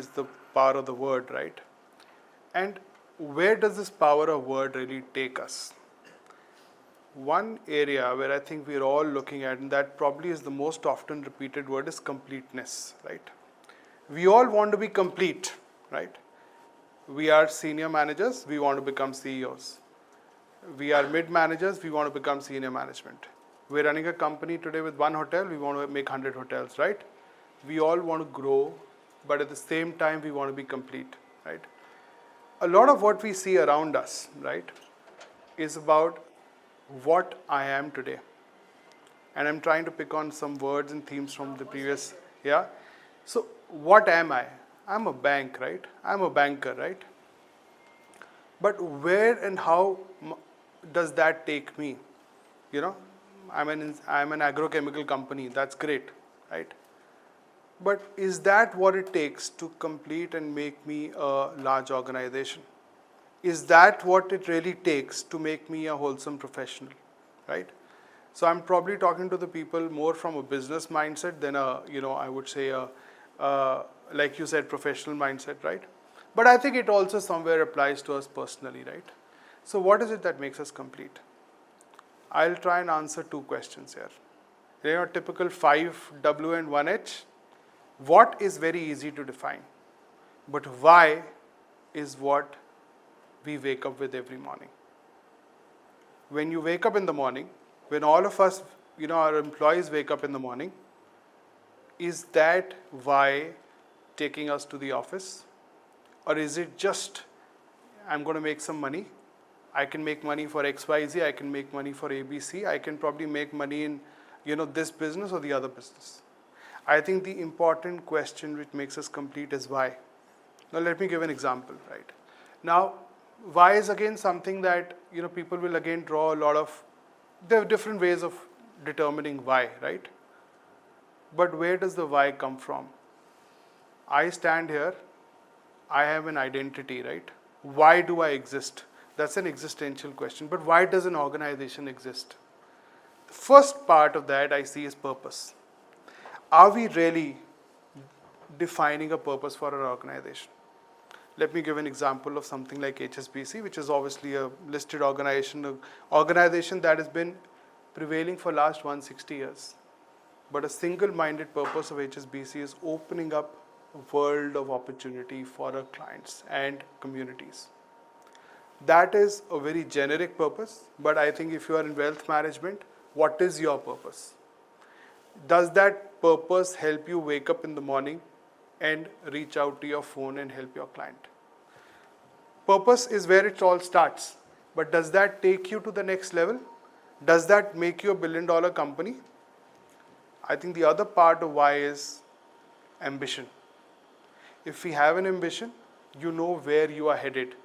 is the power of the word, right? And where does this power of word really take us? One area where I think we're all looking at, and that probably is the most often repeated word, is completeness, right? We all want to be complete, right? We are senior managers, we want to become CEOs. We are mid managers, we want to become senior management. We're running a company today with one hotel, we want to make 100 hotels, right? We all want to grow, but at the same time, we want to be complete, right? A lot of what we see around us, right, is about what I am today. And I'm trying to pick on some words and themes from the previous, yeah? So, what am I? I'm a bank, right? I'm a banker, right? But where and how does that take me? You know, I'm an agrochemical company, that's great, right? But is that what it takes to complete and make me a large organization? Is that what it really takes to make me a wholesome professional, right? So I'm probably talking to the people more from a business mindset than a, I would say like you said, professional mindset, right? But I think it also somewhere applies to us personally, right? So what is it that makes us complete? I'll try and answer two questions here. Typical 5W and 1H. What is very easy to define, but why is what we wake up with every morning. When you wake up in the morning, when all of us, our employees wake up in the morning, is that why taking us to the office? Or is it just, I'm going to make some money, I can make money for XYZ, I can make money for ABC, I can probably make money in, this business or the other business. I think the important question which makes us complete is why. Now let me give an example, right? Now, why is again something that, people will again draw a lot of, there are different ways of determining why, right? But where does the why come from? I stand here, I have an identity, right? Why do I exist? That's an existential question. But why does an organization exist? The first part of that I see is purpose. Are we really defining a purpose for our organization? Let me give an example of something like HSBC, which is obviously a listed organization that has been prevailing for last 160 years. But a single-minded purpose of HSBC is opening up a world of opportunity for our clients and communities. That is a very generic purpose, but I think if you are in wealth management, what is your purpose? Does that purpose help you wake up in the morning and reach out to your phone and help your client? Purpose is where it all starts, but does that take you to the next level? Does that make you a billion-dollar company? I think the other part of why is ambition. If we have an ambition, you know where you are headed.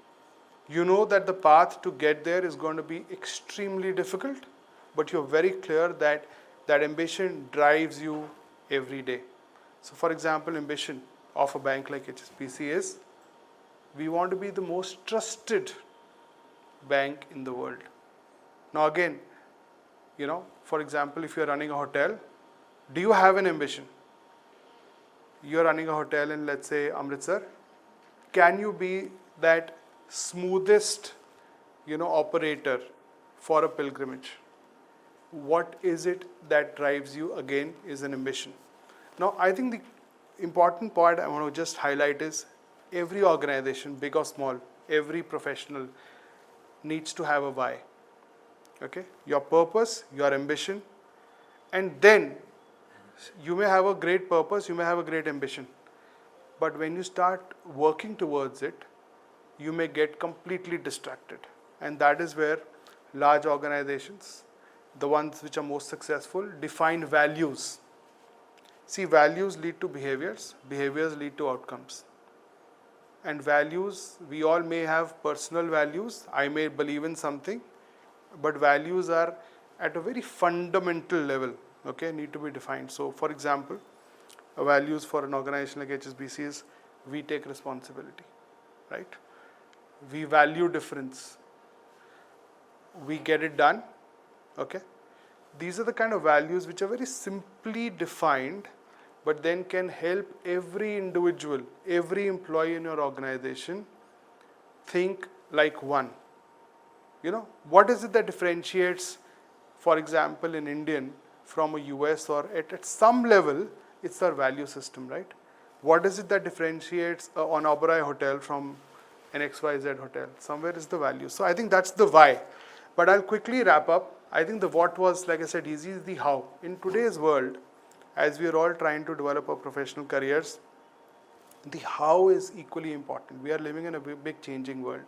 You know that the path to get there is going to be extremely difficult, but you're very clear that that ambition drives you every day. So for example, ambition of a bank like HSBC is, we want to be the most trusted bank in the world. Now again, for example, if you're running a hotel, do you have an ambition? You're running a hotel in, let's say, Amritsar. Can you be that smoothest, operator for a pilgrimage? What is it that drives you? Again, is an ambition. Now, I think the important part I want to just highlight is every organization, big or small, every professional needs to have a why. Okay? Your purpose, your ambition, and then you may have a great purpose, you may have a great ambition. But when you start working towards it, you may get completely distracted. And that is where large organizations, the ones which are most successful, define values. See, values lead to behaviors, behaviors lead to outcomes. And values, we all may have personal values. I may believe in something, but values are at a very fundamental level, okay, need to be defined. So, for example, values for an organization like HSBC is, we take responsibility, right? We value difference. We get it done, okay? These are the kind of values which are very simply defined, but then can help every individual, every employee in your organization think like one. What is it that differentiates, for example, an Indian from a US, or at some level, it's our value system, right? What is it that differentiates an Oberoi hotel from an XYZ hotel? Somewhere is the value. So I think that's the why. But I'll quickly wrap up. I think the what was, like I said, easy is the how. In today's world, as we are all trying to develop our professional careers, the how is equally important. We are living in a big changing world.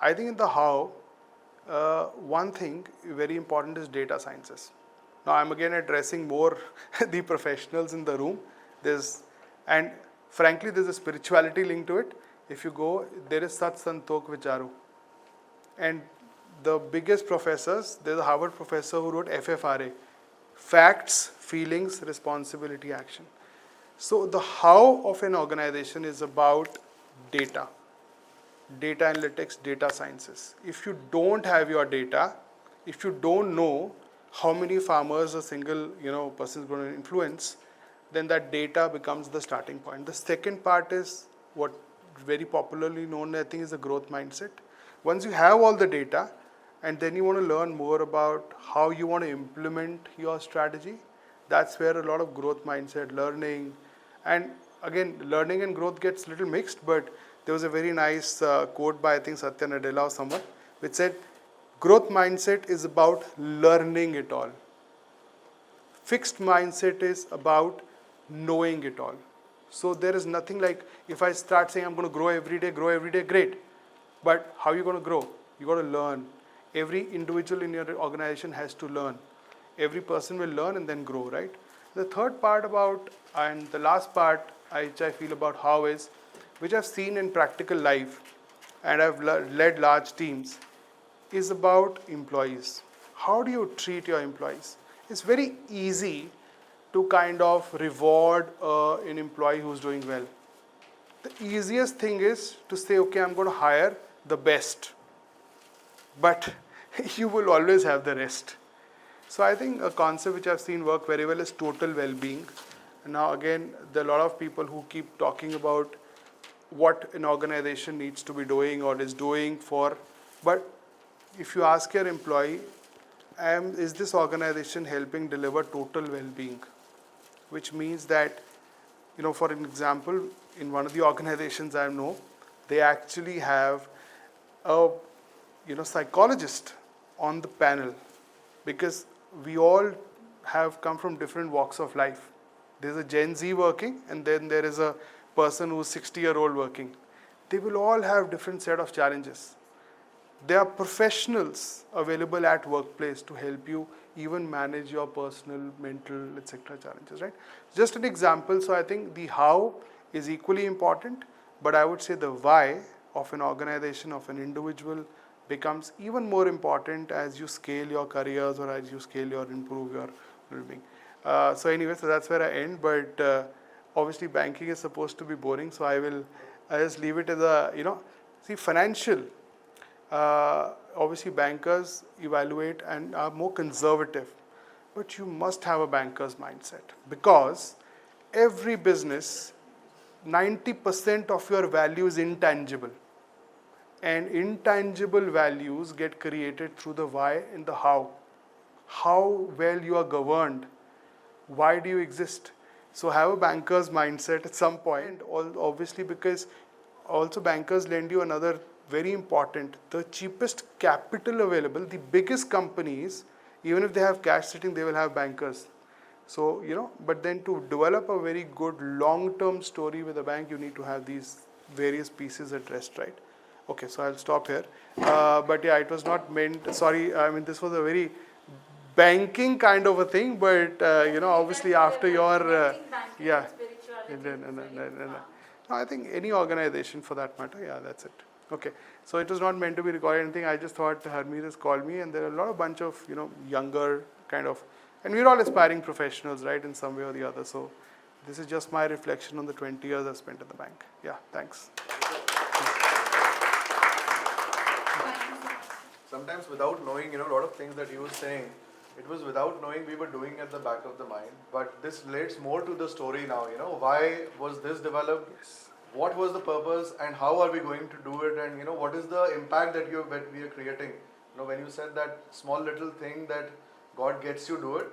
I think in the how, one thing very important is data sciences. Now I'm again addressing more the professionals in the room. And frankly, there's a spirituality link to it. If you go, there is Sat Santok Vicharu. And the biggest professors, there's a Harvard professor who wrote FFRA, Facts, Feelings, Responsibility, Action. So the how of an organization is about data analytics, data sciences. If you don't have your data, if you don't know how many farmers a single person is going to influence, then that data becomes the starting point. The second part is what very popularly known, I think, is the growth mindset. Once you have all the data, and then you want to learn more about how you want to implement your strategy, that's where a lot of growth mindset, learning, and again, learning and growth gets a little mixed, but there was a very nice quote by, I think, Satya Nadella or someone, which said, growth mindset is about learning it all. Fixed mindset is about knowing it all. So there is nothing like, if I start saying I'm going to grow every day, great. But how are you going to grow? You got to learn. Every individual in your organization has to learn. Every person will learn and then grow, right? The third part about, and the last part which I feel about how is, which I've seen in practical life, and I've led large teams, is about employees. How do you treat your employees? It's very easy to kind of reward an employee who's doing well. The easiest thing is to say, okay, I'm going to hire the best, but you will always have the rest. So I think a concept which I've seen work very well is total well-being. Now again, there are a lot of people who keep talking about what an organization needs to be doing or is doing for, but if you ask your employee, is this organization helping deliver total well-being? Which means that, for an example, in one of the organizations I know, they actually have a psychologist on the panel, because we all have come from different walks of life. There's a Gen Z working, and then there is a person who's 60-year-old working. They will all have different set of challenges. There are professionals available at workplace to help you even manage your personal, mental, etc. challenges, right? Just an example. So I think the how is equally important, but I would say the why of an organization, of an individual, becomes even more important as you scale your careers or as you scale your, improve your well-being. So anyway, so that's where I end, but obviously banking is supposed to be boring, so I just leave it as a, see, financial, obviously bankers evaluate and are more conservative, but you must have a banker's mindset, because every business, 90% of your value is intangible, and intangible values get created through the why and the how. How well you are governed, why do you exist? So have a banker's mindset at some point, obviously, because also bankers lend you another very important, the cheapest capital available. The biggest companies, even if they have cash sitting, they will have bankers. So, but then to develop a very good long-term story with a bank, you need to have these various pieces at rest, right? Okay, so I'll stop here. But yeah, it was not meant, sorry, I mean, this was a very banking kind of a thing, but obviously after your, yeah. No, I think any organization for that matter, yeah, that's it. Okay, so it was not meant to be recorded anything. I just thought Harmeet has called me, and there are a lot of bunch of younger kind of, and we're all aspiring professionals, right, in some way or the other. So this is just my reflection on the 20 years I've spent at the bank. Yeah, thanks. Sometimes without knowing, a lot of things that you were saying, it was without knowing we were doing at the back of the mind. But this relates more to the story now. Why was this developed? Yes. What was the purpose, and how are we going to do it? And what is the impact that we are creating? When you said that small little thing that God gets you do it,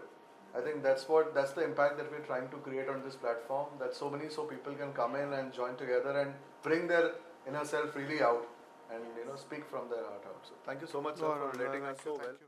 I think that's the impact that we're trying to create on this platform. That so people can come in and join together and bring their inner self really out, and speak from their heart out. So thank you so much, sir, No, for no, no, relating us thank you, so thank well. you.